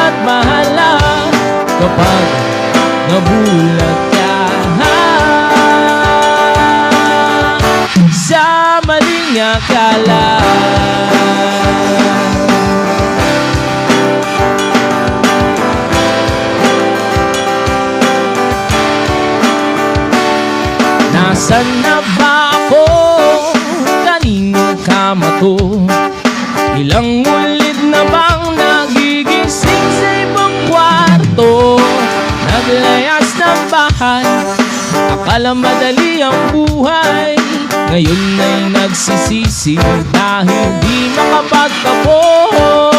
at bahala kapag nabulag ka sa maling akala. Nasaan na ba ako? Kanino kama to? Ilang ulit na bang nagigising sa ibang kwarto? Naglayas ng bahay, akala madali ang buhay. Ngayon ay nagsisisi dahil di makapagtapos.